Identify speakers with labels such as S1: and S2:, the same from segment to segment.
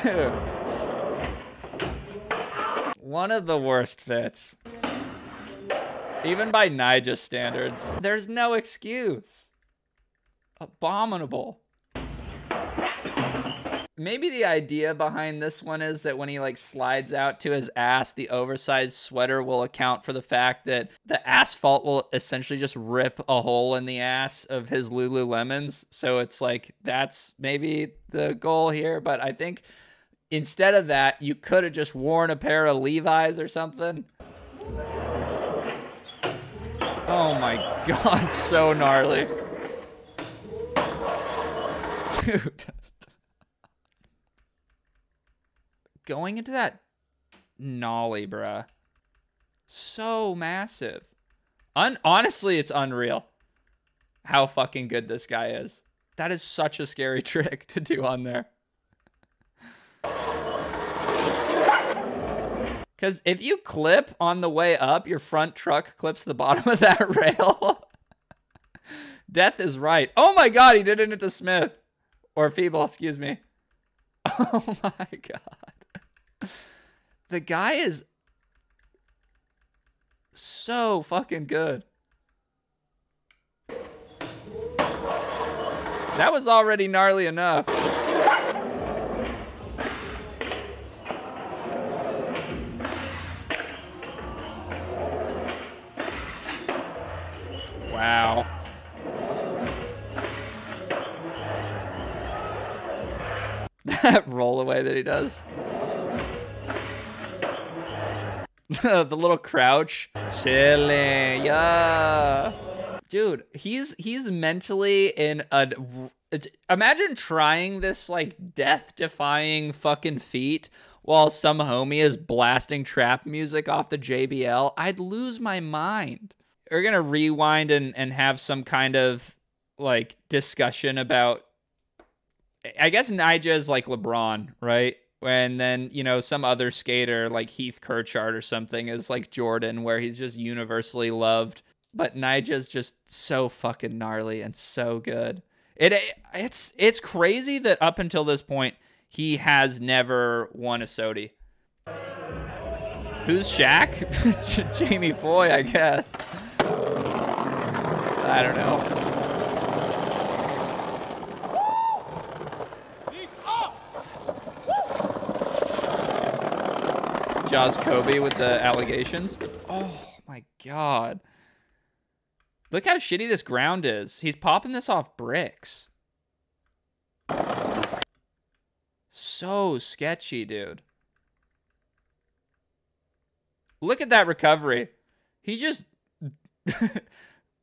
S1: Dude. One of the worst fits. Even by Nyjah standards. There's no excuse. Abominable. Maybe the idea behind this one is that when he like slides out to his ass, the oversized sweater will account for the fact that the asphalt will essentially just rip a hole in the ass of his Lululemons. So it's like, that's maybe the goal here. But I think instead of that, you could have just worn a pair of Levi's or something. Oh my God, so gnarly. Dude. Going into that nollie, bruh. So massive. Honestly, it's unreal how fucking good this guy is. That is such a scary trick to do on there. Because if you clip on the way up, your front truck clips the bottom of that rail. Death is right. Oh my God, he did it into Smith. Or Feeble, excuse me. Oh my God. The guy is so fucking good. That was already gnarly enough. Wow. That roll away that he does. The little crouch. Chilling. Yeah. Dude, he's mentally in a... Imagine trying this, like, death-defying fucking feat while some homie is blasting trap music off the JBL. I'd lose my mind. We're gonna rewind and have some kind of, like, discussion about... I guess Nyjah is like LeBron, right? And then, you know, some other skater like Heath Kirchard or something is like Jordan, where he's just universally loved. But Nyjah's just so fucking gnarly and so good. It's crazy that up until this point, he has never won a SOTY. Who's Shaq? Jamie Foy, I guess. I don't know. Jaws Kobe with the allegations. Oh my God. Look how shitty this ground is. He's popping this off bricks. So sketchy, dude. Look at that recovery. He just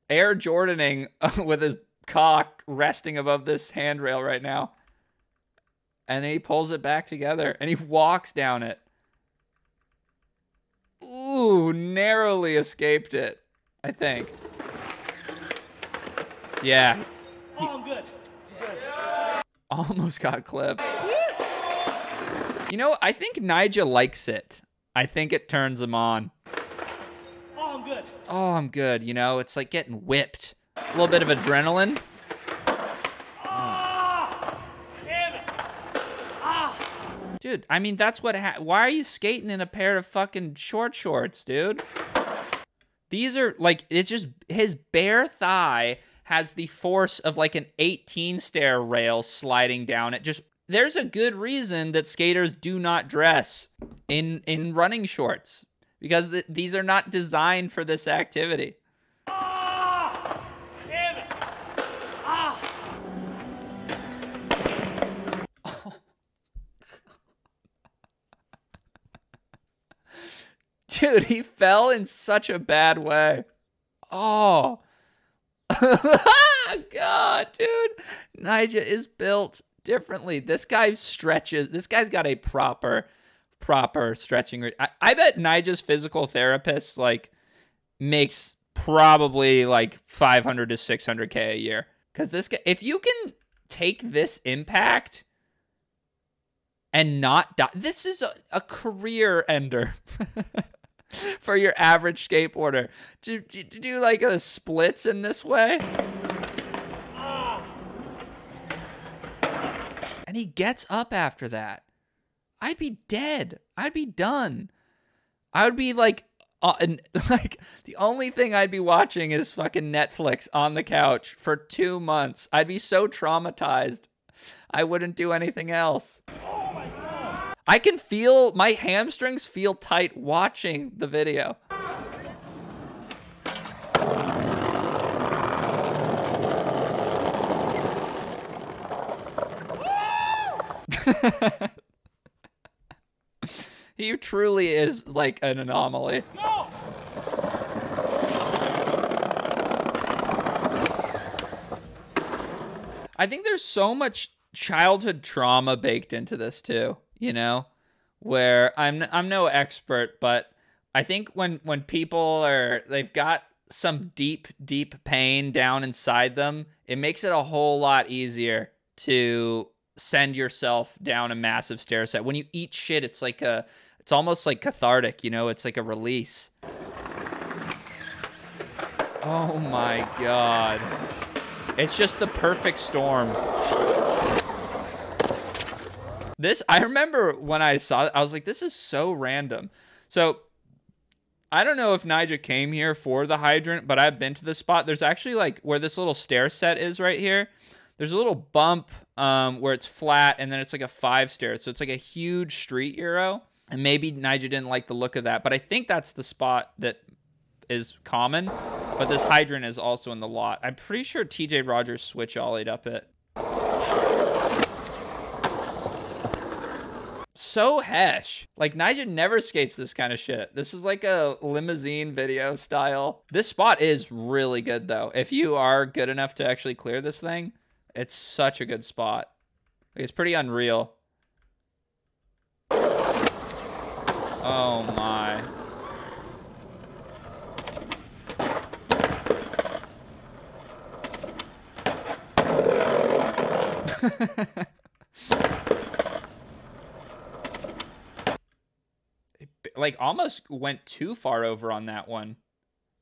S1: Air Jordaning with his cock resting above this handrail right now. And then he pulls it back together and he walks down it. Ooh, narrowly escaped it, I think. Yeah.
S2: Oh, I'm good.
S1: Almost got clipped. You know, I think Nyjah likes it. I think it turns him on.
S2: Oh, I'm good.
S1: Oh, I'm good. You know, it's like getting whipped. A little bit of adrenaline.
S2: Damn it.
S1: Dude, I mean, that's what why are you skating in a pair of fucking shorts, dude? These are, like, it's just, his bare thigh has the force of, like, an 18-stair rail sliding down it. Just, there's a good reason that skaters do not dress in running shorts. Because these are not designed for this activity.
S2: Damn it.
S1: Dude, he fell in such a bad way. Oh. God, dude. Nyjah is built differently. This guy stretches. This guy's got a proper stretching. I bet Nyjah's physical therapist, like, makes probably, like, 500 to 600K a year. Because this guy, if you can take this impact and not die, this is a career ender. For your average skateboarder to do like a splits in this way. And he gets up after that. I'd be dead. I'd be done. I would be like, like the only thing I'd be watching is fucking Netflix on the couch for 2 months. I'd be so traumatized. I wouldn't do anything else. I can feel my hamstrings feel tight watching the video. He truly is like an anomaly.
S2: Go!
S1: I think there's so much childhood trauma baked into this too, you know, where I'm no expert, but I think when people they've got some deep pain down inside them, it makes it a whole lot easier to send yourself down a massive stair set. When you eat shit, it's almost like cathartic, you know, it's like a release. Oh my God. It's just the perfect storm. I remember when I saw it, I was like, this is so random. So I don't know if Nija came here for the hydrant, but I've been to the spot. There's actually like where this little stair set is right here. There's a little bump where it's flat, and then it's like a 5 stairs. So it's like a huge street euro. And maybe Nija didn't like the look of that, but I think that's the spot that is common. But this hydrant is also in the lot. I'm pretty sure TJ Rogers switch ollied up it. So hesh. Like, Nija never skates this kind of shit. This is like a limousine video style. This spot is really good, though. If you are good enough to actually clear this thing, it's such a good spot. Like, it's pretty unreal. Oh, my. Like almost went too far over on that one.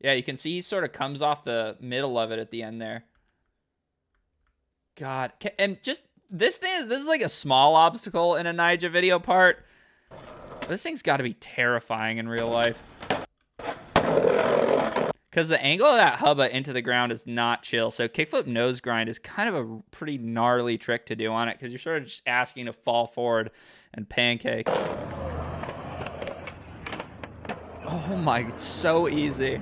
S1: Yeah, you can see he sort of comes off the middle of it at the end there. God, and just this is like a small obstacle in a Nija video part. This thing's got to be terrifying in real life. Because the angle of that hubba into the ground is not chill. So kickflip nose grind is kind of a pretty gnarly trick to do on it, because you're sort of just asking to fall forward and pancake. Oh my, it's so easy.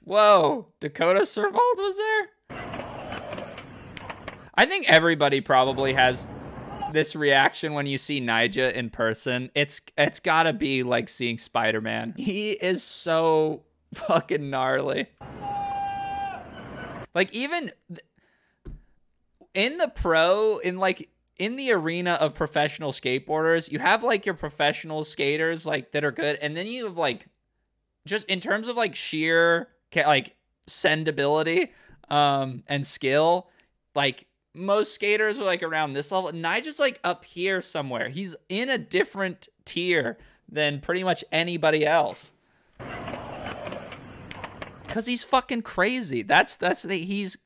S1: Whoa, Dakota Servald was there? I think everybody probably has this reaction when you see Nija in person. It's gotta be like seeing Spider-Man. He is so fucking gnarly. Like, even in in the arena of professional skateboarders, you have like your professional skaters like that are good, and then you have like, just in terms of like sheer like sendability and skill, like most skaters are like around this level. Nigel's like up here somewhere. He's in a different tier than pretty much anybody else. Cause he's fucking crazy. He's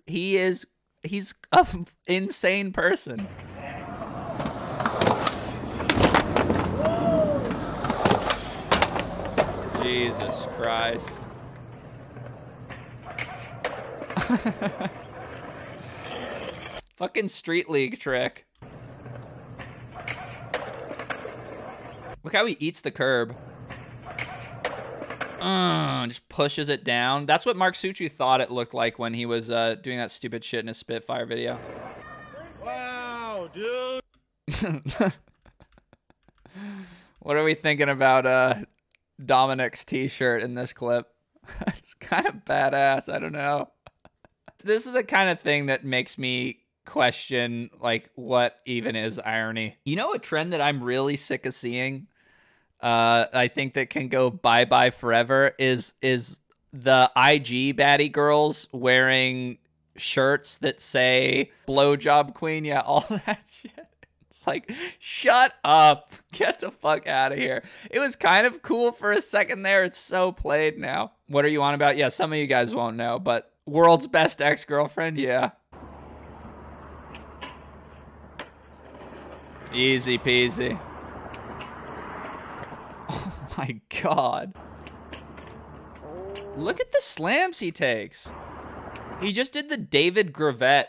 S1: an insane person. Jesus Christ. Fucking Street League trick. Look how he eats the curb. Just pushes it down. That's what Mark Suchu thought it looked like when he was doing that stupid shit in his Spitfire video.
S2: Wow, dude.
S1: What are we thinking about Dominic's t-shirt in this clip? It's kind of badass. I don't know. This is the kind of thing that makes me question, like, what even is irony? You know, a trend that I'm really sick of seeing, I think that can go bye-bye forever, is the IG baddie girls wearing shirts that say blowjob queen. Yeah, all that shit. It's like, shut up. Get the fuck out of here. It was kind of cool for a second there. It's so played now. What are you on about? Yeah, some of you guys won't know, but world's best ex-girlfriend, yeah. Easy peasy. Oh my God. Look at the slams he takes. He just did the David Gravett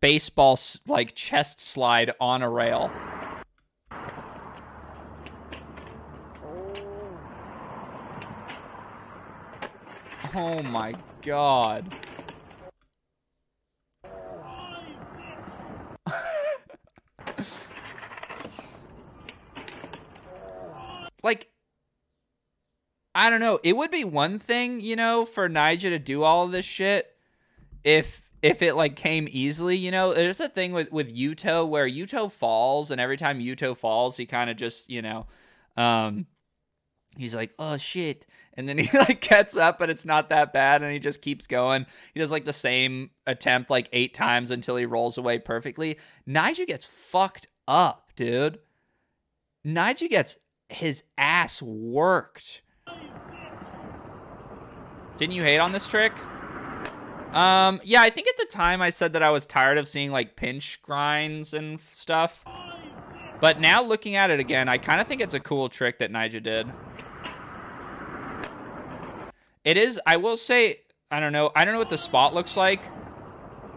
S1: baseball, like, chest slide on a rail. Oh my God. Like, I don't know. It would be one thing, you know, for Nyjah to do all of this shit if it, like, came easily, you know. There's a thing with Yuto where Yuto falls, and every time Yuto falls, he kind of just, you know, he's like, oh, shit. And then he, like, gets up, and it's not that bad, and he just keeps going. He does, like, the same attempt, like, 8 times until he rolls away perfectly. Nyjah gets fucked up, dude. Nyjah gets his ass worked. Didn't you hate on this trick? Yeah, I think at the time I said that I was tired of seeing, like, pinch grinds and stuff. But now looking at it again, I kind of think it's a cool trick that Nyjah did. It is, I will say, I don't know what the spot looks like,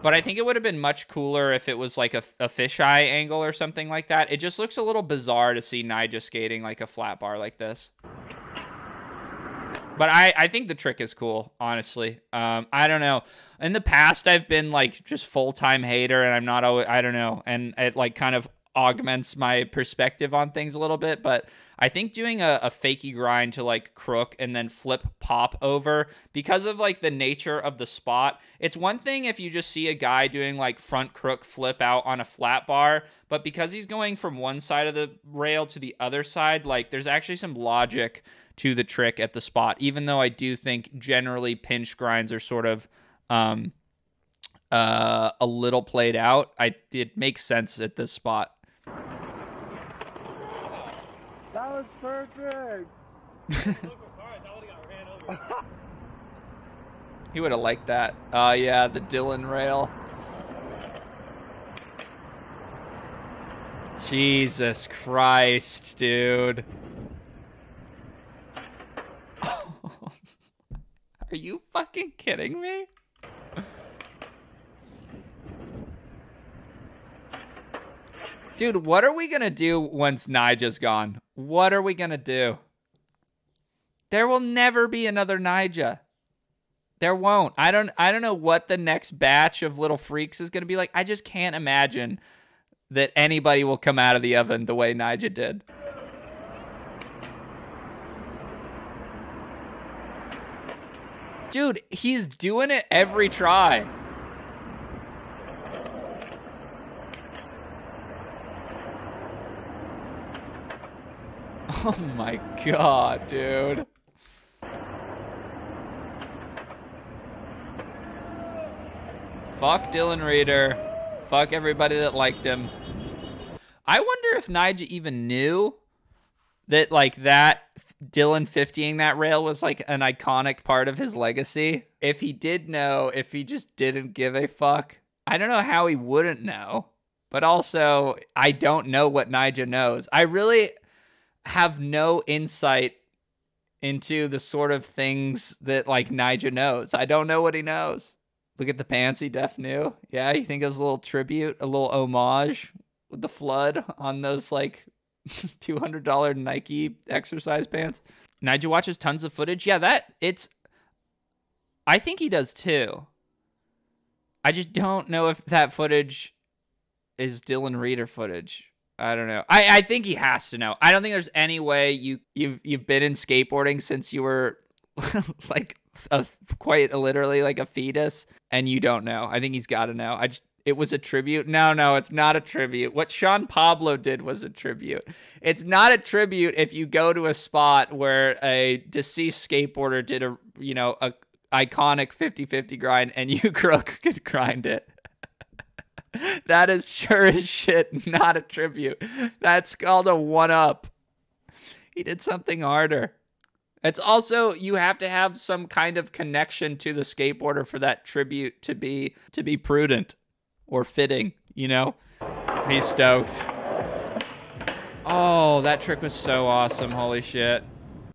S1: but I think it would have been much cooler if it was like a fisheye angle or something like that. It just looks a little bizarre to see Nyjah skating like a flat bar like this. But I think the trick is cool, honestly. I don't know. In the past, I've been like just full-time hater, and I'm not always, I don't know. And it like kind of augments my perspective on things a little bit. But I think doing a fakey grind to like crook and then flip pop over, because of like the nature of the spot, it's one thing if you just see a guy doing like front crook flip out on a flat bar, but because he's going from one side of the rail to the other side, like there's actually some logic to the trick at the spot, even though I do think generally pinch grinds are sort of a little played out. It makes sense at this spot.
S2: That was perfect.
S1: He would have liked that. Yeah, the Dylan rail. Jesus Christ, dude. Are you fucking kidding me? Dude, what are we gonna do once Nyjah's gone? What are we gonna do? There will never be another Nyjah. There won't. I don't know what the next batch of little freaks is gonna be like. I just can't imagine that anybody will come out of the oven the way Nyjah did. Dude, he's doing it every try. Oh my God, dude. Fuck Dylan Reeder. Fuck everybody that liked him. I wonder if Nyjah even knew that, like, that Dylan 50ing that rail was like an iconic part of his legacy. If he did know, if he just didn't give a fuck, I don't know how he wouldn't know. But also, I don't know what Nyjah knows. I really have no insight into the sort of things that like Nyjah knows. I don't know what he knows. Look at the pants he def knew. Yeah, you think it was a little tribute, a little homage with the flood on those like $200 Nike exercise pants. Nyjah watches tons of footage. Yeah, I think he does too. I just don't know if that footage is Dylan Reeder footage. I don't know. I think he has to know. I don't think there's any way you've been in skateboarding since you were like quite literally like a fetus and you don't know. I think he's got to know. It was a tribute. No, it's not a tribute. What Sean Pablo did was a tribute. It's not a tribute if you go to a spot where a deceased skateboarder did a iconic 50-50 grind and you could grind it. That is sure as shit not a tribute. That's called a one-up. He did something harder. It's also, you have to have some kind of connection to the skateboarder for that tribute to be prudent or fitting, you know? He's stoked. Oh, that trick was so awesome. Holy shit.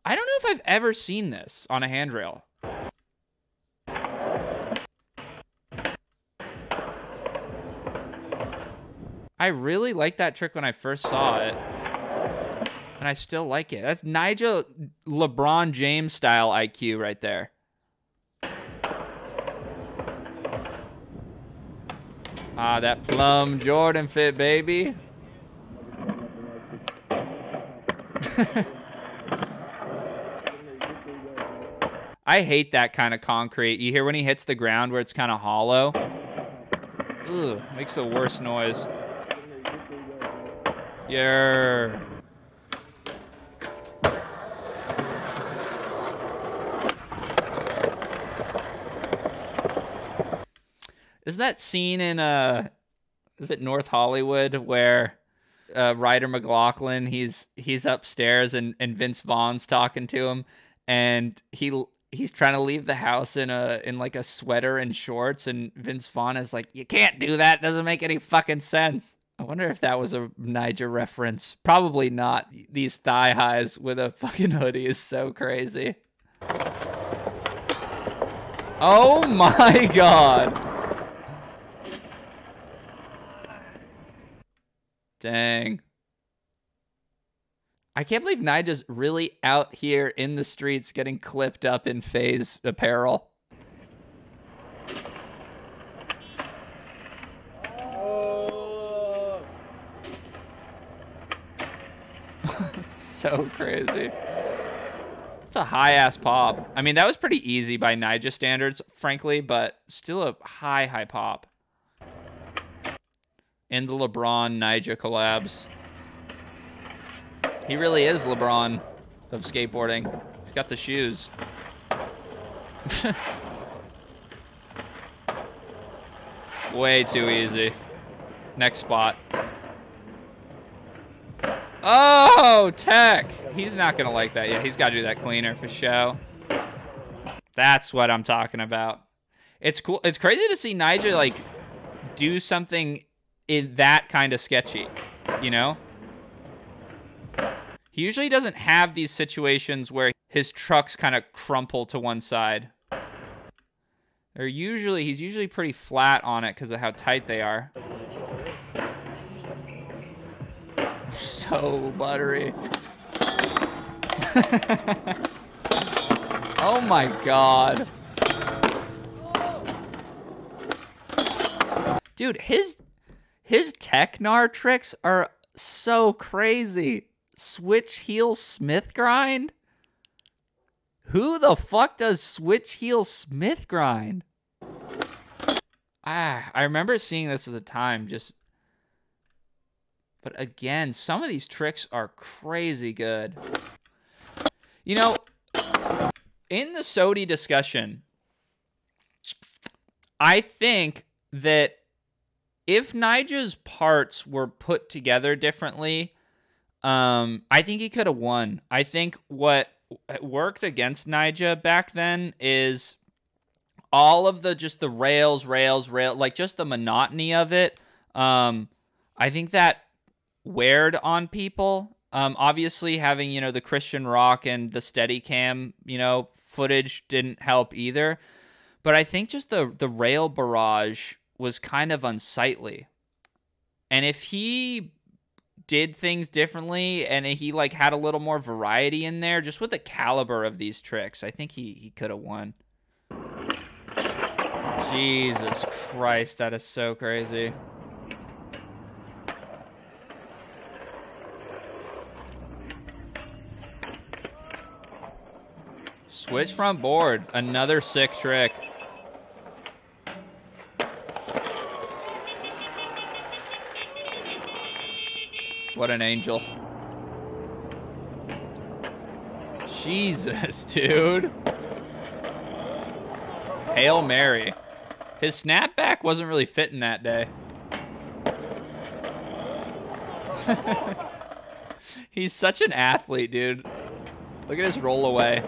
S1: I don't know if I've ever seen this on a handrail. I really liked that trick when I first saw it. And I still like it. That's Nigel LeBron James style IQ right there. Ah, that plum Jordan fit, baby. I hate that kind of concrete. You hear when he hits the ground where it's kind of hollow? Ugh, makes the worst noise. Yeah. Is that scene in is it North Hollywood where Ryder McLaughlin he's upstairs and Vince Vaughn's talking to him and he's trying to leave the house in like a sweater and shorts and Vince Vaughn is like, you can't do that, it doesn't make any fucking sense. I wonder if that was a Niger reference. Probably not. These thigh highs with a fucking hoodie is so crazy. Oh my god. Dang. I can't believe Nigel's really out here in the streets getting clipped up in FaZe apparel. Oh. So crazy. It's a high-ass pop. I mean, that was pretty easy by Nigel standards, frankly, but still a high pop. In the LeBron-Nigel collabs. He really is LeBron of skateboarding. He's got the shoes. Way too easy. Next spot. Oh, Tech! He's not gonna like that yet. He's gotta do that cleaner for show. That's what I'm talking about. It's cool. It's crazy to see Nigel, like, do something in that kind of sketchy, you know? He usually doesn't have these situations where his trucks kind of crumple to one side. He's usually pretty flat on it because of how tight they are. So buttery. Oh my god. Dude, his Technar tricks are so crazy. Switch heel Smith grind? Who the fuck does switch heel Smith grind? I remember seeing this at the time, but again, some of these tricks are crazy good. You know, in the SOTY discussion, I think that if Nigel's parts were put together differently, I think he could have won. I think what worked against Nigel back then is all of the rails, like just the monotony of it. I think that weared on people. Obviously having, you know, the Christian rock and the Steadicam, you know, footage didn't help either. But I think just the rail barrage was kind of unsightly. And if he did things differently and he like had a little more variety in there, just with the caliber of these tricks, I think he could have won. Jesus Christ, that is so crazy. Switch front board, another sick trick. What an angel. Jesus, dude. Hail Mary. His snapback wasn't really fitting that day. He's such an athlete, dude. Look at his roll away.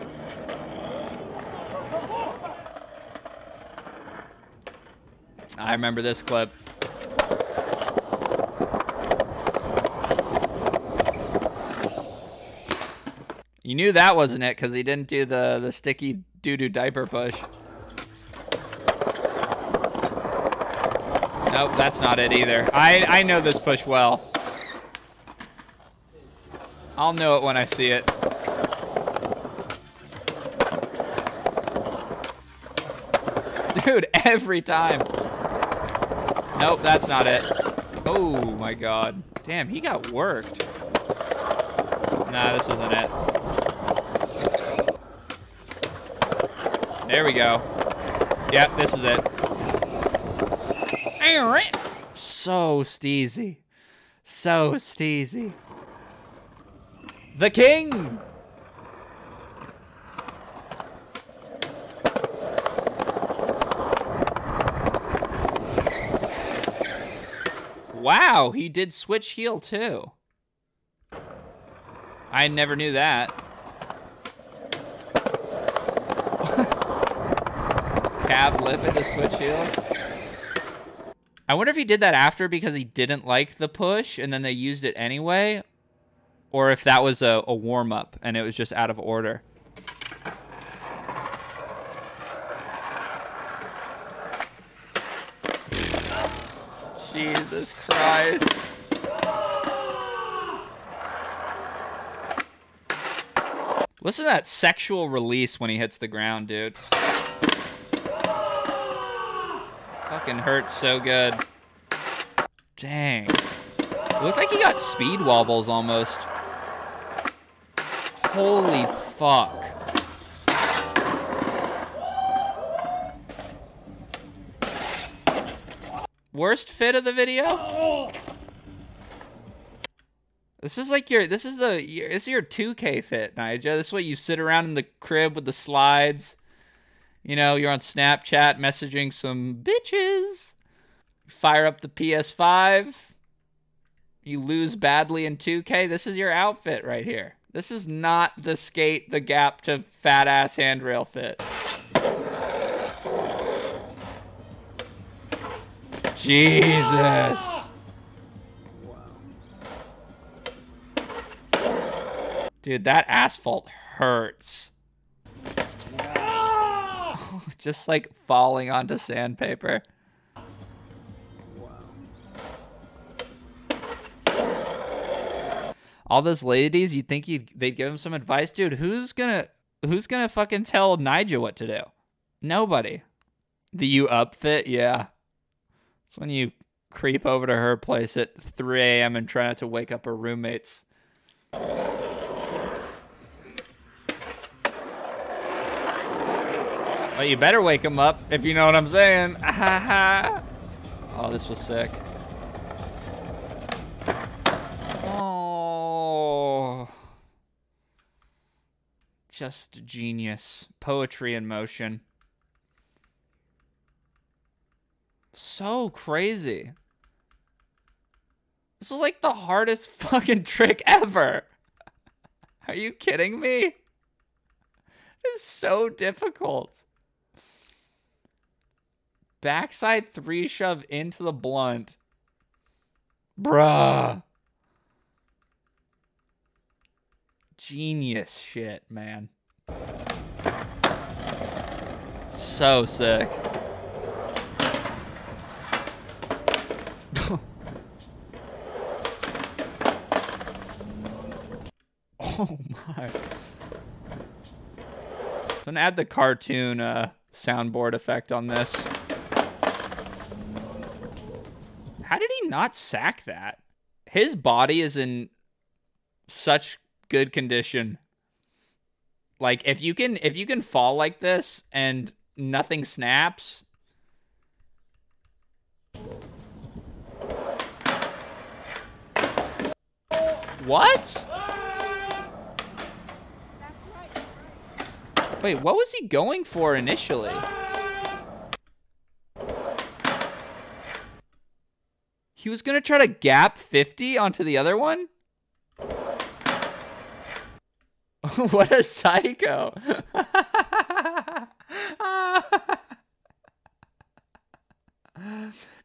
S1: I remember this clip. You knew that wasn't it because he didn't do the sticky doo-doo diaper push. Nope, that's not it either. I know this push well. I'll know it when I see it. Dude, every time. Nope, that's not it. Oh my god. Damn, he got worked. Nah, this isn't it. There we go. Yep, this is it. So steezy. So steezy. The king! Wow, he did switch heel too. I never knew that. Cab lip into switch heel. I wonder if he did that after because he didn't like the push and then they used it anyway, or if that was a warm-up and it was just out of order. Jesus Christ. Listen to that sexual release when he hits the ground, dude. Fucking hurts so good. Dang. It looked like he got speed wobbles almost. Holy fuck. Worst fit of the video? This is like this is your 2K fit, Nija. This is what you sit around in the crib with the slides. You know, you're on Snapchat messaging some bitches. Fire up the PS5. You lose badly in 2K. This is your outfit right here. This is not the skate the gap to fat ass handrail fit. Jesus. Dude, that asphalt hurts. Just like falling onto sandpaper. All those ladies, you'd think they'd give him some advice? Dude, who's gonna fucking tell Nija what to do? Nobody. The you up fit? Yeah. It's when you creep over to her place at 3 a.m. and try not to wake up her roommates. Well, you better wake him up, if you know what I'm saying. Oh, this was sick. Oh. Just genius. Poetry in motion. So crazy. This is like the hardest fucking trick ever. Are you kidding me? It's so difficult. Backside 3 shove into the blunt. Bruh. Genius shit, man. So sick. Oh my. I'm gonna add the cartoon soundboard effect on this. How did he not sack that? His body is in such good condition. Like if you can fall like this and nothing snaps. What? Wait, what was he going for initially? He was gonna try to gap 50 onto the other one? What a psycho.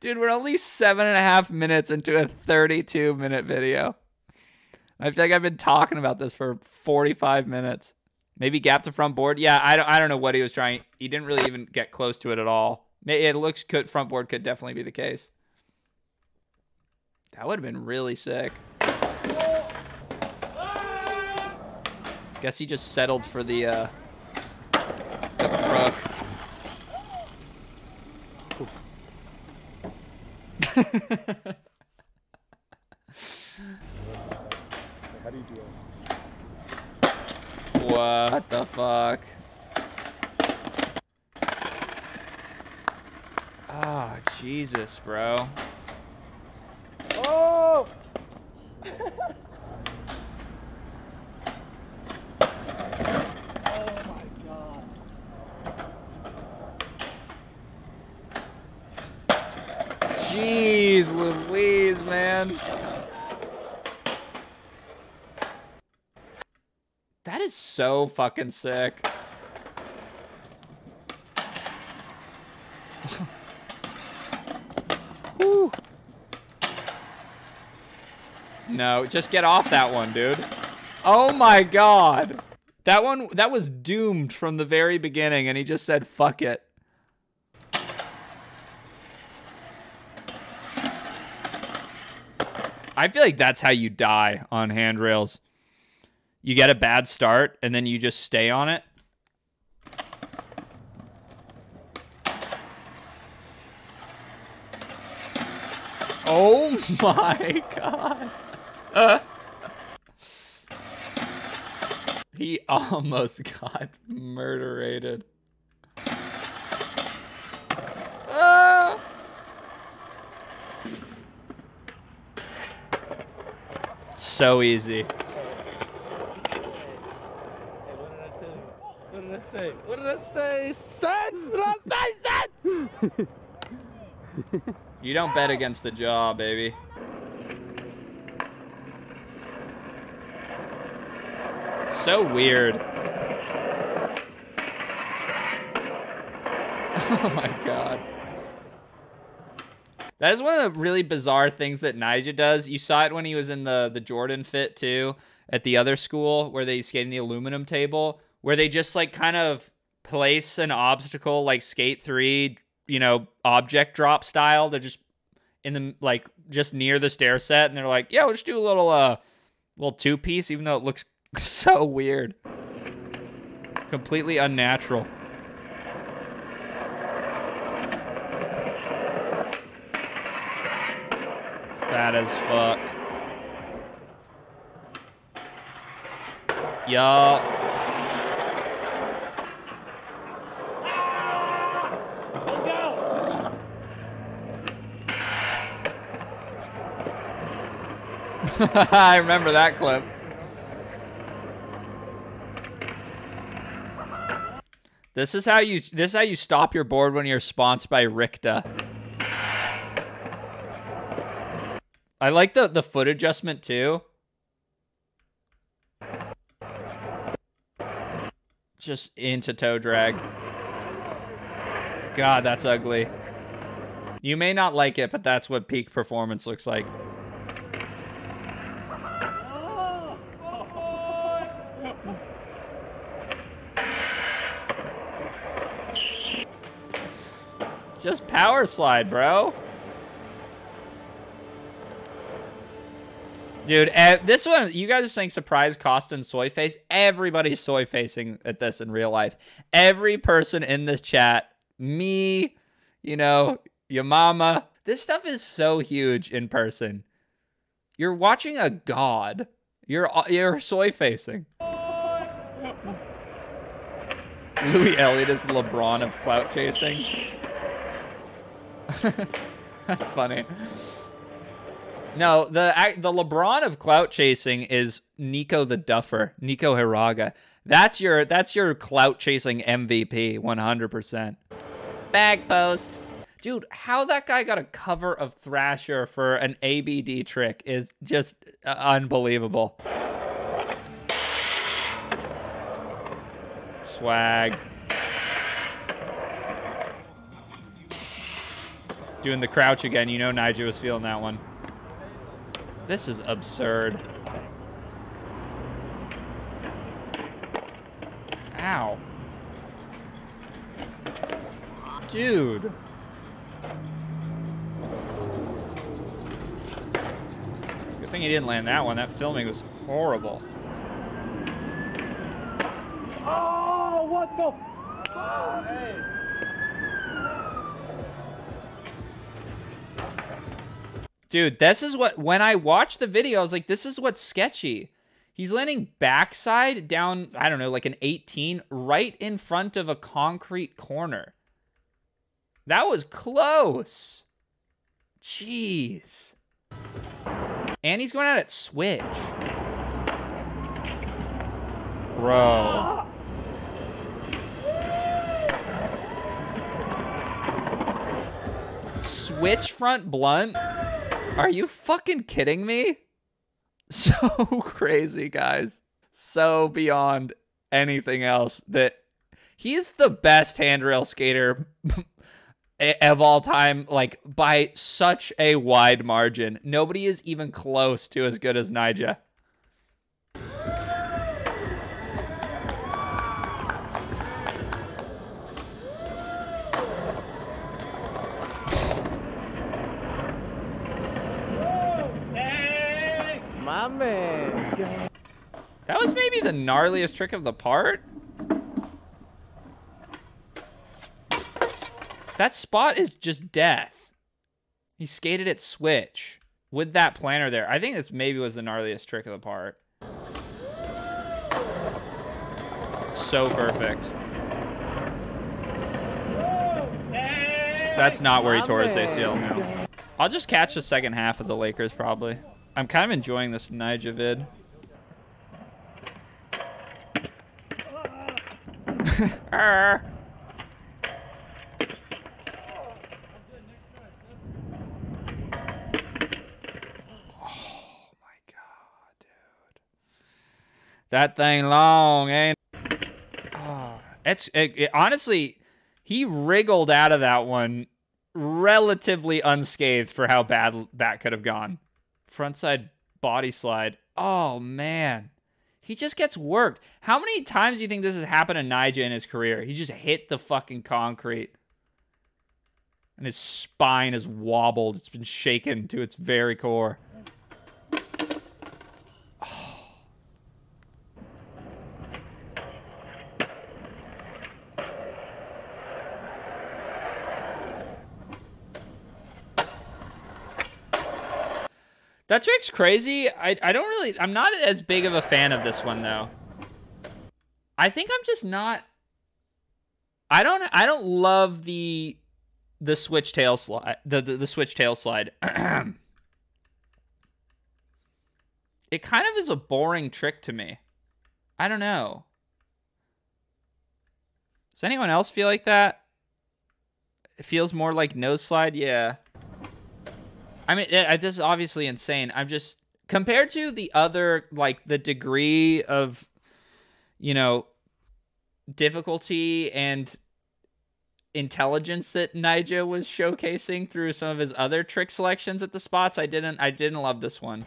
S1: Dude, we're only 7.5 minutes into a 32-minute video. I feel like I've been talking about this for 45 minutes. Maybe gap to front board. Yeah, I don't know what he was trying. He didn't really even get close to it at all. It looks good. Front board could definitely be the case. That would have been really sick. Guess he just settled for the crook.
S2: How do you do it?
S1: What the fuck? Oh, Jesus, bro.
S2: Oh!
S1: Jeez Louise, man. That is so fucking sick. Whew. No, just get off that one, dude. Oh my god. That was doomed from the very beginning, and he just said, fuck it. I feel like that's how you die on handrails. You get a bad start, and then you just stay on it. Oh my god. He almost got murderated. So easy.
S3: Hey, what did I tell you? What did I say? What did I say, son? What did I say, son?
S1: You don't bet against the jaw, baby. So weird. Oh my god. That is one of the really bizarre things that Nyjah does. You saw it when he was in the Jordan fit too, at the other school where they skate in the aluminum table, where they just like kind of place an obstacle like skate 3, you know, object drop style. They're just in the like just near the stair set, and they're like, yeah, we'll just do a little two-piece, even though it looks so weird. Completely unnatural. Fat as fuck. Yup.
S3: Let's go.
S1: I remember that clip. This is how you stop your board when you're sponsored by Ricta. I like the foot adjustment too. Just into toe drag. God, that's ugly. You may not like it, but that's what peak performance looks like. Just power slide, bro. Dude, this one, you guys are saying surprise Costin soy face. Everybody's soy facing at this in real life. Every person in this chat, me, you know, your mama. This stuff is so huge in person. You're watching a god. You're soy facing. Louis Elliott is the LeBron of clout chasing. That's funny. No, the LeBron of clout chasing is Nico the Duffer, Nico Hiraga. That's your clout chasing MVP, 100%. Bag post. Dude, how that guy got a cover of Thrasher for an ABD trick is just unbelievable. Swag. Doing the crouch again. You know Nyjah was feeling that one. This is absurd. Ow. Dude. Good thing he didn't land that one. That filming was horrible.
S3: Oh, what the? Oh, hey.
S1: Dude, this is what, when I watched the video, I was like, this is what's sketchy. He's landing backside down, I don't know, like an 18, right in front of a concrete corner. That was close. Jeez. And he's going out at switch. Bro. Switch front blunt? Are you fucking kidding me? So crazy, guys. So beyond anything else that he's the best handrail skater of all time, like by such a wide margin. Nobody is even close to as good as Nyjah.
S3: My man.
S1: That was maybe the gnarliest trick of the part. That spot is just death. He skated at switch with that planner there. I think this maybe was the gnarliest trick of the part. So perfect. That's not where he tore his ACL now. I'll just catch the second half of the Lakers probably. I'm kind of enjoying this Nyjah vid. That thing long, ain't it? Oh, honestly, he wriggled out of that one relatively unscathed for how bad that could have gone. Frontside body slide. Oh, man. He just gets worked. How many times do you think this has happened to Nyjah in his career? He just hit the fucking concrete. And his spine is wobbled. It's been shaken to its very core. That trick's crazy. I'm not as big of a fan of this one though. I think I'm just not. I don't love the switch tail slide. The switch tail slide. It kind of is a boring trick to me. I don't know. Does anyone else feel like that? It feels more like nose slide. Yeah. I mean, this is obviously insane. I'm just, compared to the other, like, the degree of, you know, difficulty and intelligence that Nyjah was showcasing through some of his other trick selections at the spots, I didn't love this one.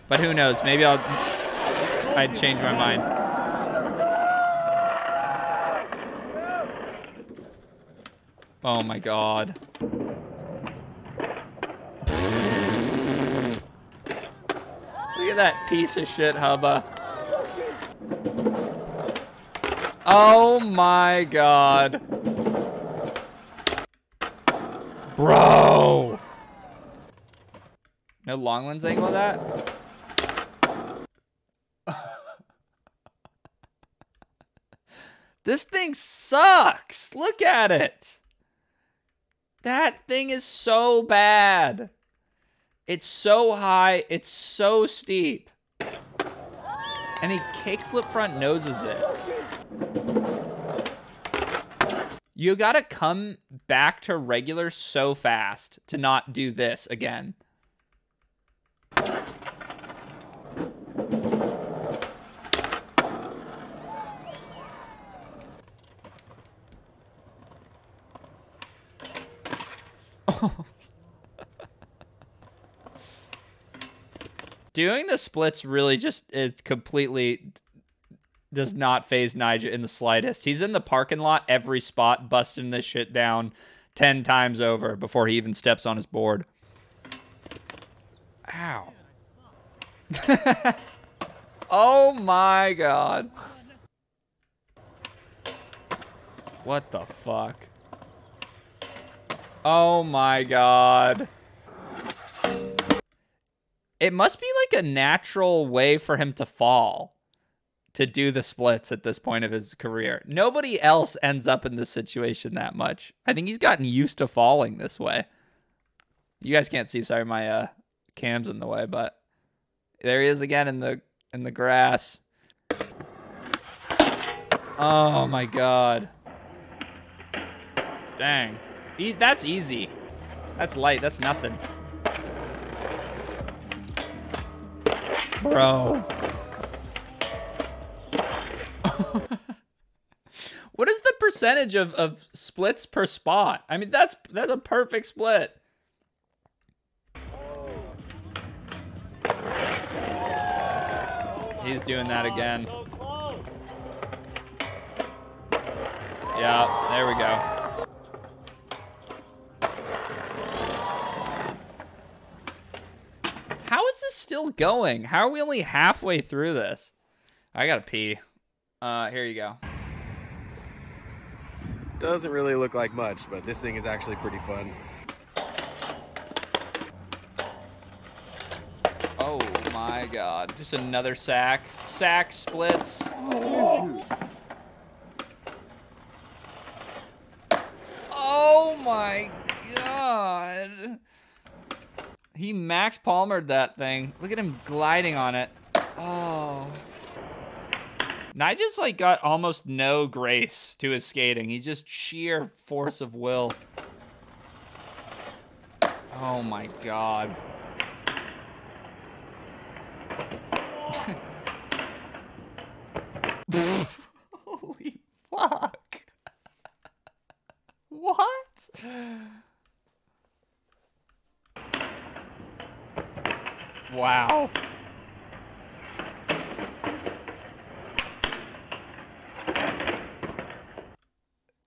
S1: But who knows? Maybe I'd change my mind. Oh my God. Look at that piece of shit hubba. Oh my God. Bro. No long lens angle of that? This thing sucks. Look at it. That thing is so bad. It's so high. It's so steep. And he kickflip front noses it. You gotta come back to regular so fast to not do this again. Doing the splits really just is completely does not faze Nyjah in the slightest. He's in the parking lot every spot, busting this shit down 10 times over before he even steps on his board. Ow. Oh my god. What the fuck? Oh my god. It must be like a natural way for him to fall, to do the splits at this point of his career. Nobody else ends up in this situation that much. I think he's gotten used to falling this way. You guys can't see, sorry, my cam's in the way, but there he is again in the grass. Oh my god. Dang. That's easy. That's light. That's nothing. Bro. What is the percentage of splits per spot? I mean, that's a perfect split. He's doing that again. Yeah, there we go. How is this still going? How are we only halfway through this? I gotta pee. Here you go.
S4: Doesn't really look like much, but this thing is actually pretty fun.
S1: Oh my god. Just another sack. Sack splits. Oh my god. He Max Palmered that thing. Look at him gliding on it. Oh. Nyjah's like got almost no grace to his skating. He's just sheer force of will. Oh my god. Holy fuck. What? Wow.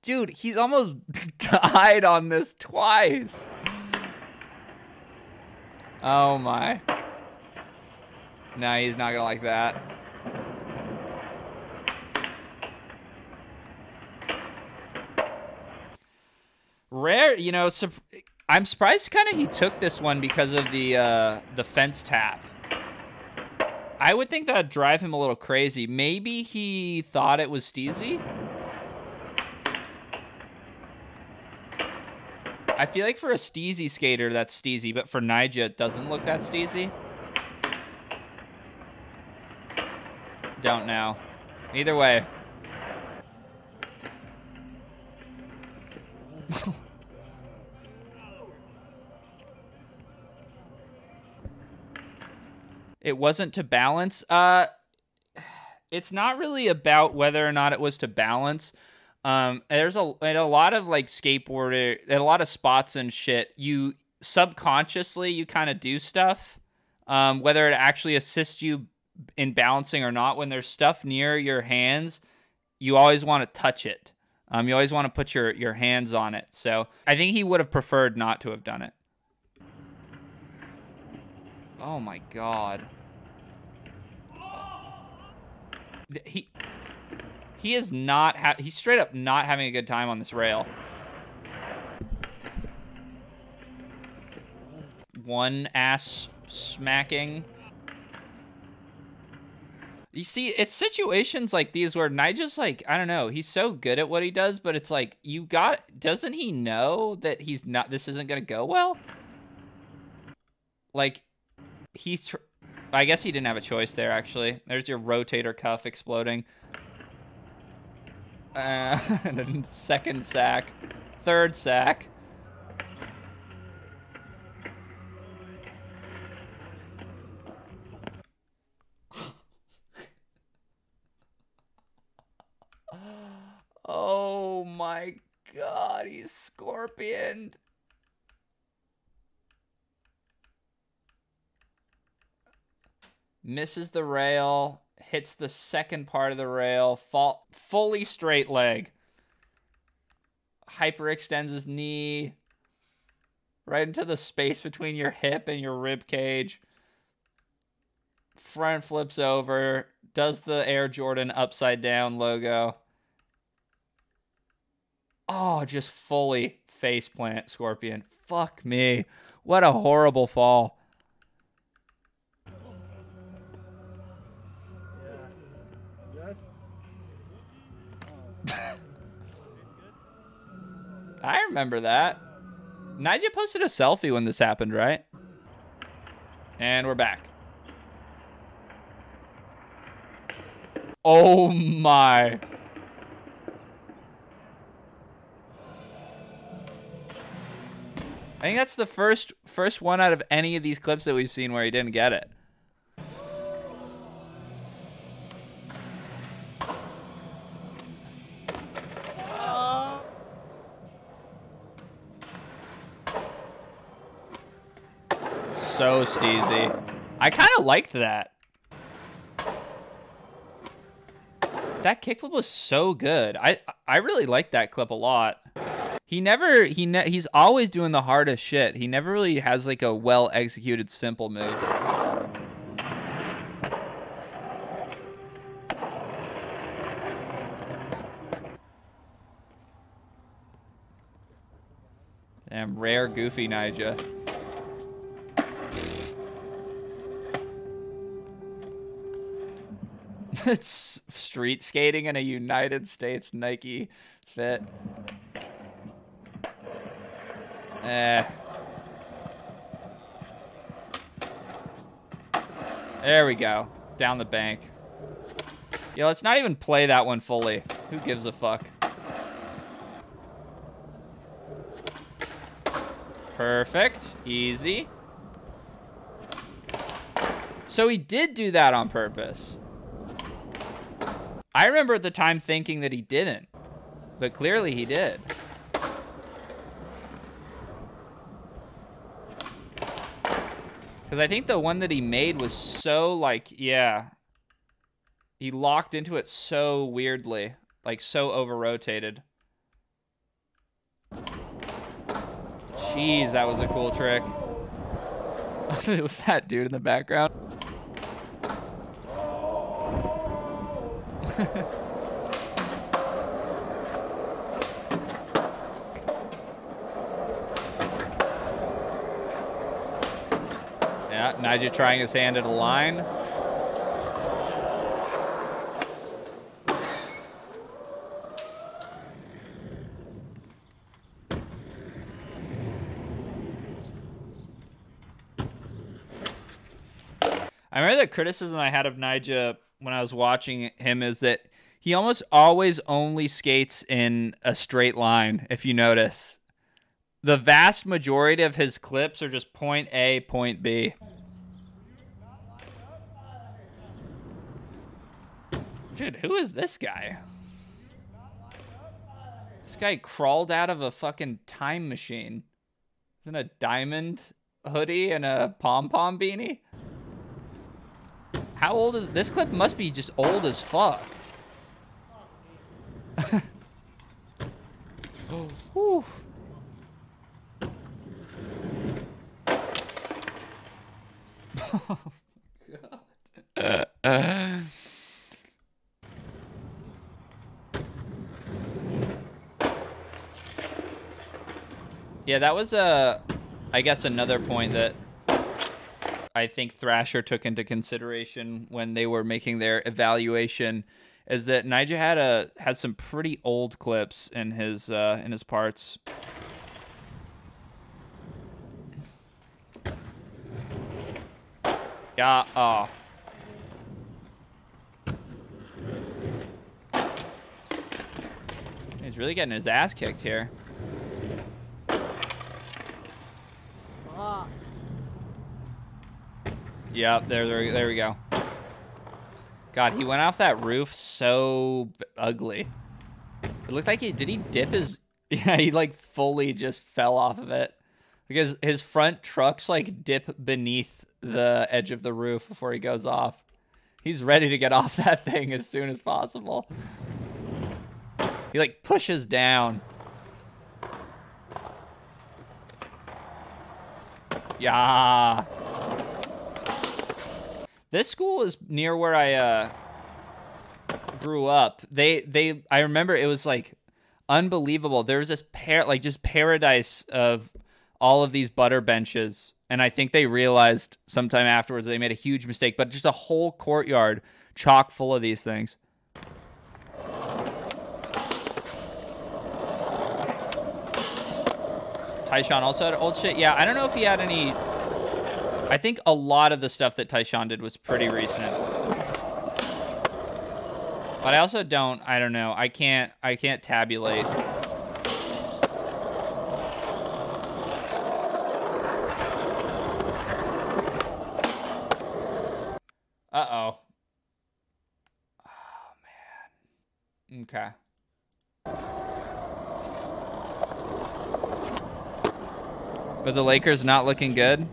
S1: Dude, he's almost died on this twice. Oh my. No, he's not gonna like that. Rare, you know, I'm surprised kind of he took this one because of the fence tap. I would think that'd drive him a little crazy. Maybe he thought it was steezy. I feel like for a steezy skater, that's steezy, but for Nyjah, it doesn't look that steezy. Don't know. Either way. It wasn't to balance. It's not really about whether or not it was to balance. There's a lot of like skateboarder, a lot of spots and shit. You subconsciously, you kind of do stuff, whether it actually assists you in balancing or not. When there's stuff near your hands, you always want to touch it. You always want to put your hands on it. So I think he would have preferred not to have done it. Oh my god. He is not, he's straight up not having a good time on this rail. One ass smacking. You see, it's situations like these where Nyjah's like, I don't know, he's so good at what he does, but it's like, doesn't he know that this isn't gonna go well? Like, I guess he didn't have a choice there, actually. There's your rotator cuff exploding. And then second sack. Third sack. Oh my god, he's scorpioned. Misses the rail, hits the second part of the rail, fully straight leg. Hyperextends his knee right into the space between your hip and your rib cage. Front flips over, does the Air Jordan upside down logo. Oh, just fully face plant Scorpion. Fuck me. What a horrible fall. I remember that. Nigel posted a selfie when this happened, right? And we're back. Oh my. I think that's the first one out of any of these clips that we've seen where he didn't get it. So steezy. I kind of liked that. That kickflip was so good. I really liked that clip a lot. He's always doing the hardest shit. He never really has like a well executed simple move. Damn, rare goofy Nyjah. It's street skating in a United States Nike fit. There we go. Down the bank. Yeah, let's not even play that one fully. Who gives a fuck? Perfect. Easy. So he did do that on purpose. I remember at the time thinking that he didn't, but clearly he did. Because I think the one that he made was so, like, yeah. He locked into it so weirdly. Like, so over-rotated. Jeez, that was a cool trick. It was that dude in the background. Yeah, Nyjah trying his hand at a line. I remember the criticism I had of Nyjah when I was watching him is that he almost always only skates in a straight line, if you notice. The vast majority of his clips are just point A, point B. Dude, who is this guy? This guy crawled out of a fucking time machine. In a diamond hoodie and a pom-pom beanie? How old is this clip? Must be just old as fuck. Whew. Oh, God. Yeah, that was I guess another point that I think Thrasher took into consideration when they were making their evaluation, is that Nyjah had some pretty old clips in his parts. Yeah. Oh. He's really getting his ass kicked here. Yep, there we go. God, he went off that roof so ugly. It looked like did he dip his... Yeah, he like fully just fell off of it. Because his front trucks like dip beneath the edge of the roof before he goes off. He's ready to get off that thing as soon as possible. He like pushes down. Yeah. This school is near where I grew up. I remember it was like unbelievable. There was this just paradise of all of these butter benches, and I think they realized sometime afterwards they made a huge mistake, but just a whole courtyard chock full of these things. Tyshawn also had old shit. Yeah, I don't know if he had any. I think a lot of the stuff that Tyshawn did was pretty recent. But I also don't know. I can't tabulate. Uh-oh. Oh, man. Okay. But the Lakers not looking good?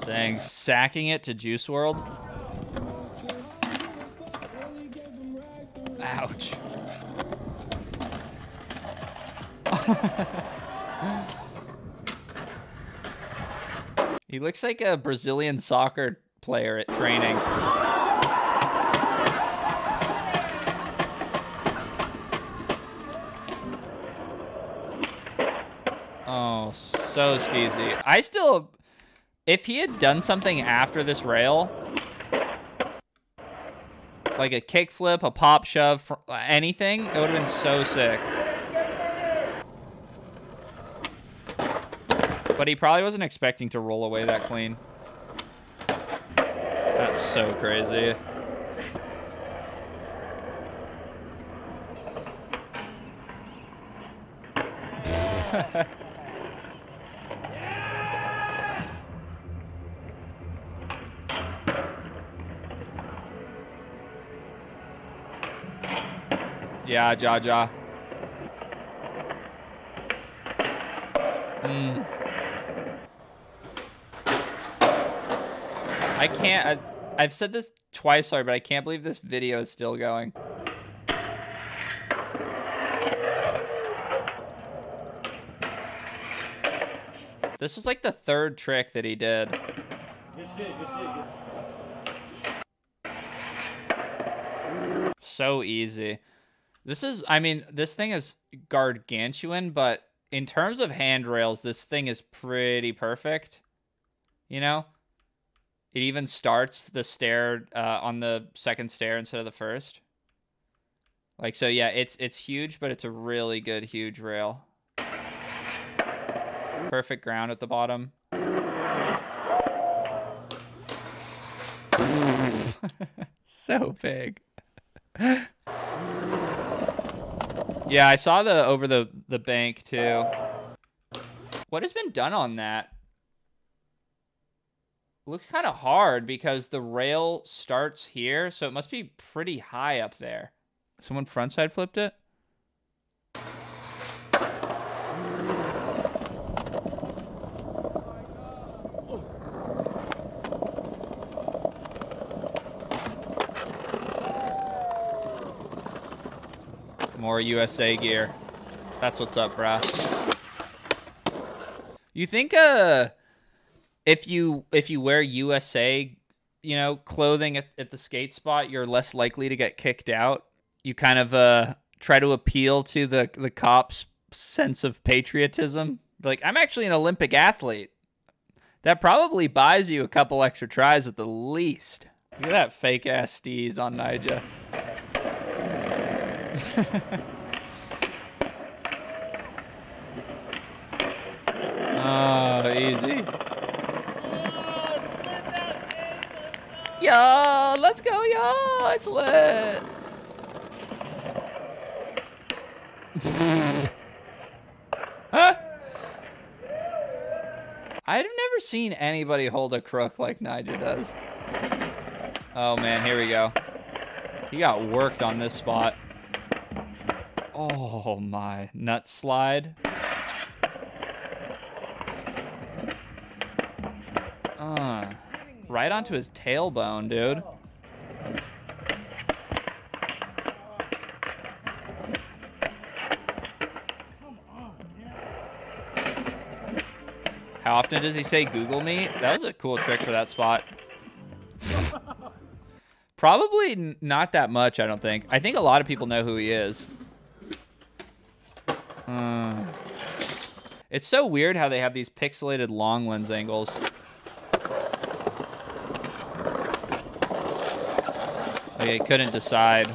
S1: Dang, sacking it to Juice WRLD. Ouch. He looks like a Brazilian soccer player at training. Oh, so steezy. If he had done something after this rail, like a kickflip, a pop shove, anything, it would have been so sick. But he probably wasn't expecting to roll away that clean. That's so crazy. Yeah, Jaja. I can't. I've said this twice already, but I can't believe this video is still going. This was like the third trick that he did.
S3: Good shit, good shit.
S1: So easy. I mean, this thing is gargantuan, but in terms of handrails, this thing is pretty perfect. You know? It even starts the stair on the second stair instead of the first. Like, so yeah, it's huge, but it's a really good, huge rail. Perfect ground at the bottom. So big. Yeah, I saw the over the bank too. What has been done on that? Looks kind of hard because the rail starts here, so it must be pretty high up there. Someone frontside flipped it? More USA gear. That's what's up, brah. You think if you wear USA, you know, clothing at the skate spot, you're less likely to get kicked out? You kind of try to appeal to the cops' sense of patriotism. Like, I'm actually an Olympic athlete. That probably buys you a couple extra tries at the least. Look at that fake ass steez on Nyjah. Oh, easy. Yo, let's go, yo, it's lit. Huh? I've never seen anybody hold a crook like Nyjah does. Oh man, here we go. He got worked on this spot. Oh my, nut slide. Right onto his tailbone, dude. How often does he say Google me? That was a cool trick for that spot. Probably not that much, I don't think. I think a lot of people know who he is. It's so weird how they have these pixelated long lens angles. Like I couldn't decide.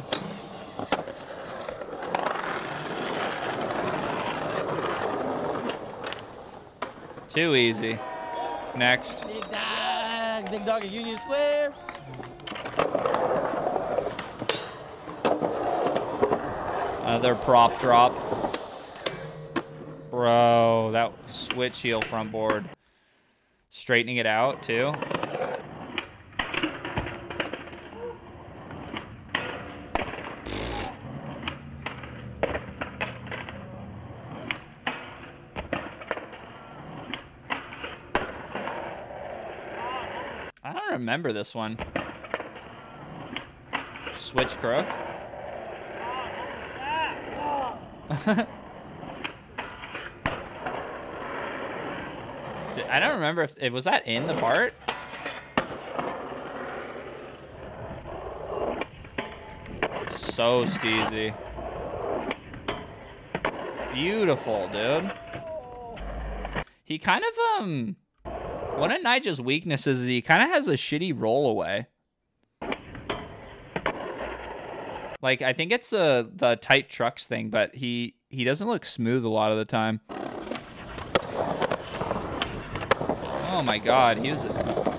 S1: Too easy. Next.
S3: Big dog at Union Square.
S1: Another prop drop. Bro, that switch heel front board. Straightening it out, too. I don't remember this one. Switch crook. I don't remember if it was that in the part. So steezy. Beautiful, dude. He kind of one of Nigel's weaknesses is he kind of has a shitty roll away. Like I think it's the tight trucks thing, but he doesn't look smooth a lot of the time. Oh my god, he was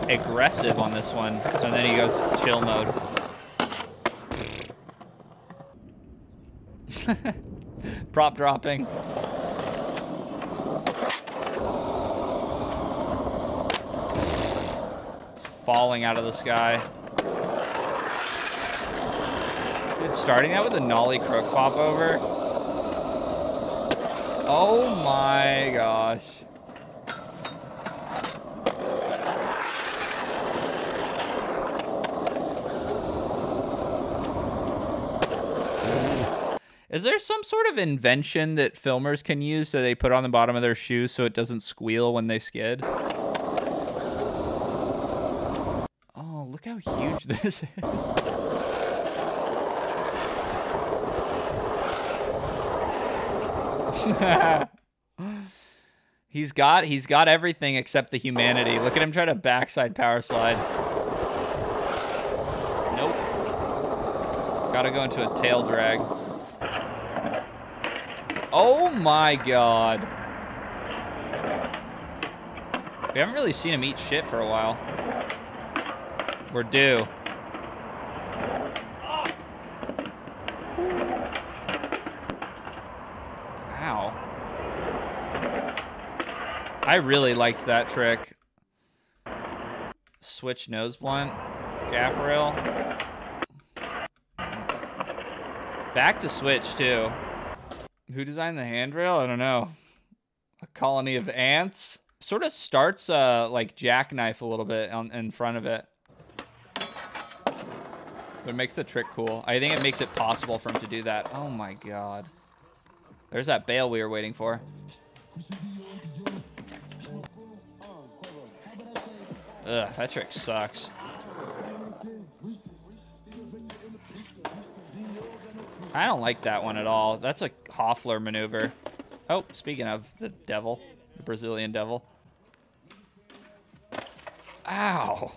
S1: aggressive on this one. And then he goes chill mode. Prop dropping. Falling out of the sky. Dude, starting out with a nollie crook pop over. Oh my gosh. Is there some sort of invention that filmers can use so they put on the bottom of their shoes so it doesn't squeal when they skid? Oh, look how huge this is. He's got everything except the humanity. Look at him try to backside power slide. Nope. Gotta go into a tail drag. Oh my god. We haven't really seen him eat shit for a while. We're due. Ow. I really liked that trick. Switch nose blunt. Gap rail. Back to switch too. Who designed the handrail? I don't know. A colony of ants? Sort of starts like jackknife a little bit in front of it. But it makes the trick cool. I think it makes it possible for him to do that. Oh my god. There's that bail we were waiting for. Ugh, that trick sucks. I don't like that one at all. That's a Hoffler maneuver. Oh, speaking of the devil, the Brazilian devil. Ow.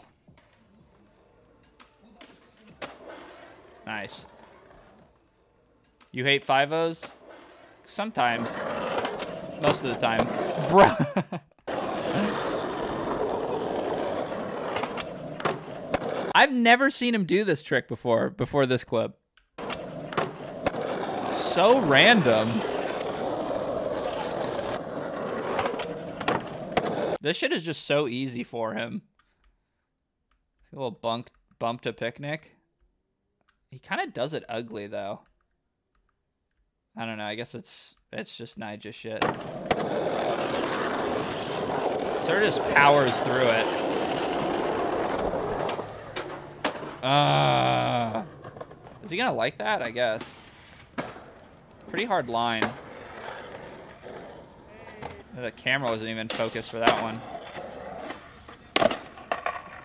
S1: Nice. You hate 5-0s? Sometimes. Most of the time. Bruh. I've never seen him do this trick before this clip. So random. This shit is just so easy for him. A little bump to picnic. He kind of does it ugly though. I don't know. I guess it's just Nyjah shit. Sort of just powers through it. Is he gonna like that? I guess. Pretty hard line. The camera wasn't even focused for that one.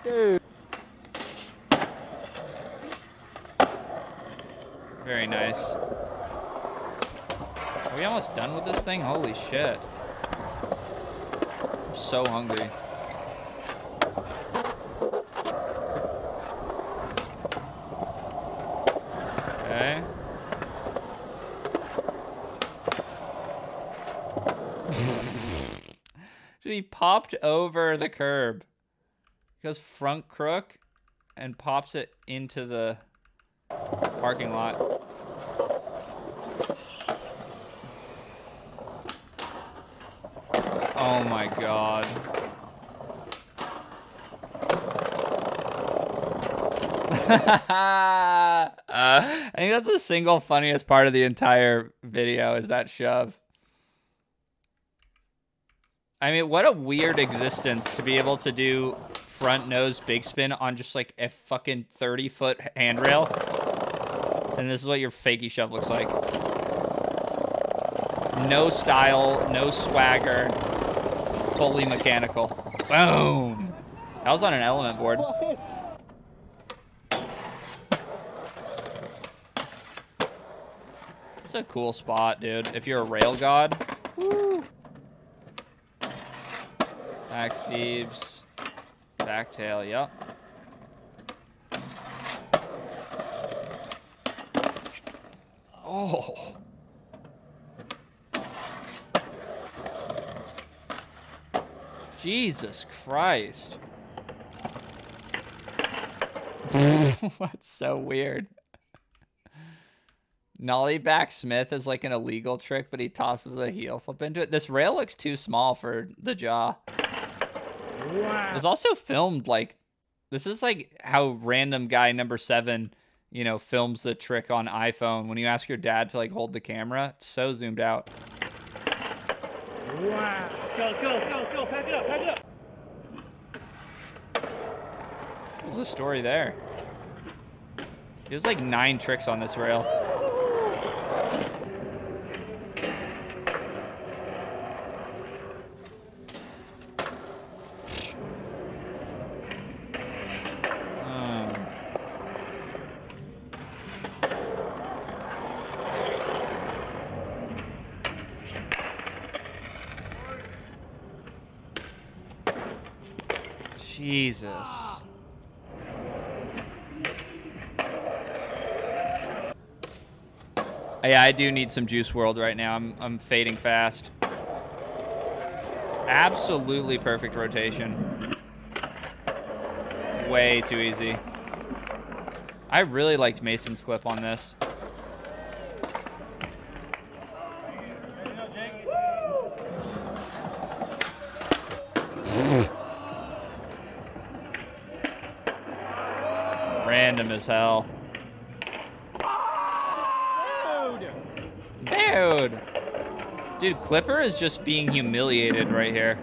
S3: Dude.
S1: Very nice. Are we almost done with this thing? Holy shit. I'm so hungry. Okay. Dude, he popped over the curb. He goes front crook and pops it into the parking lot. Oh my god. I think that's the single funniest part of the entire video is that shove. I mean, what a weird existence to be able to do front nose big spin on just like a fucking 30-foot handrail. And this is what your fakie shove looks like. No style, no swagger, fully mechanical. Boom! That was on an element board. It's a cool spot, dude. If you're a rail god. Woo. Back thieves. Back tail, yep. Oh. Jesus Christ. That's so weird. Nollie back Smith is like an illegal trick, but he tosses a heel flip into it. This rail looks too small for the jaw. Wow. It was also filmed like, this is like how random guy number 7, you know, films the trick on iPhone. When you ask your dad to like hold the camera, it's so zoomed out.
S3: Wow. Let's go. Pack it up.
S1: There's a story there. There's like 9 tricks on this rail. Jesus. Yeah, I do need some Juice WRLD right now. I'm fading fast. Absolutely perfect rotation. Way too easy. I really liked Mason's clip on this. Random as hell. Dude, Clipper is just being humiliated right here.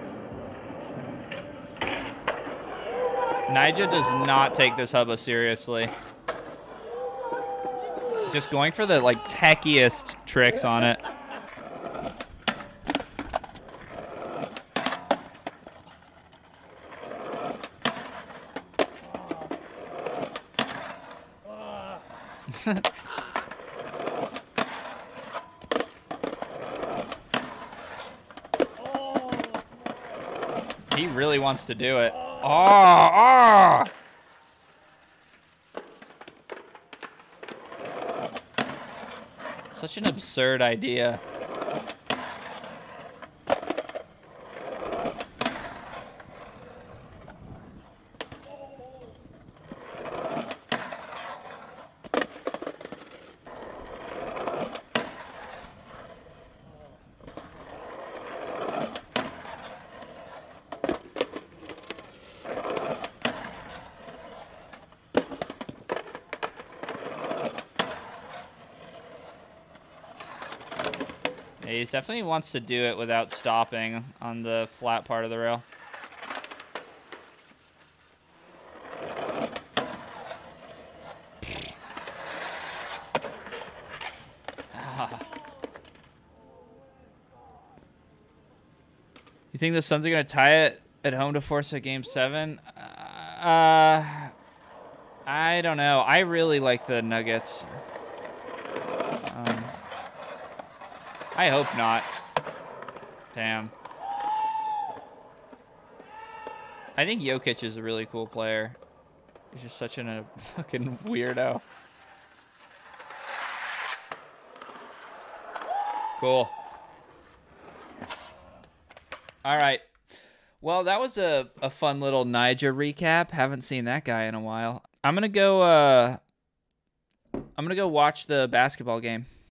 S1: Nyjah does not take this hubba seriously. Just going for the like techiest tricks on it. He really wants to do it. Oh. Such an absurd idea. He definitely wants to do it without stopping on the flat part of the rail. You think the Suns are going to tie it at home to force a Game 7? I don't know. I really like the Nuggets. I hope not. Damn. I think Jokic is a really cool player. He's just such a fucking weirdo. Cool. All right. Well, that was a fun little Niger recap. Haven't seen that guy in a while. I'm gonna go watch the basketball game.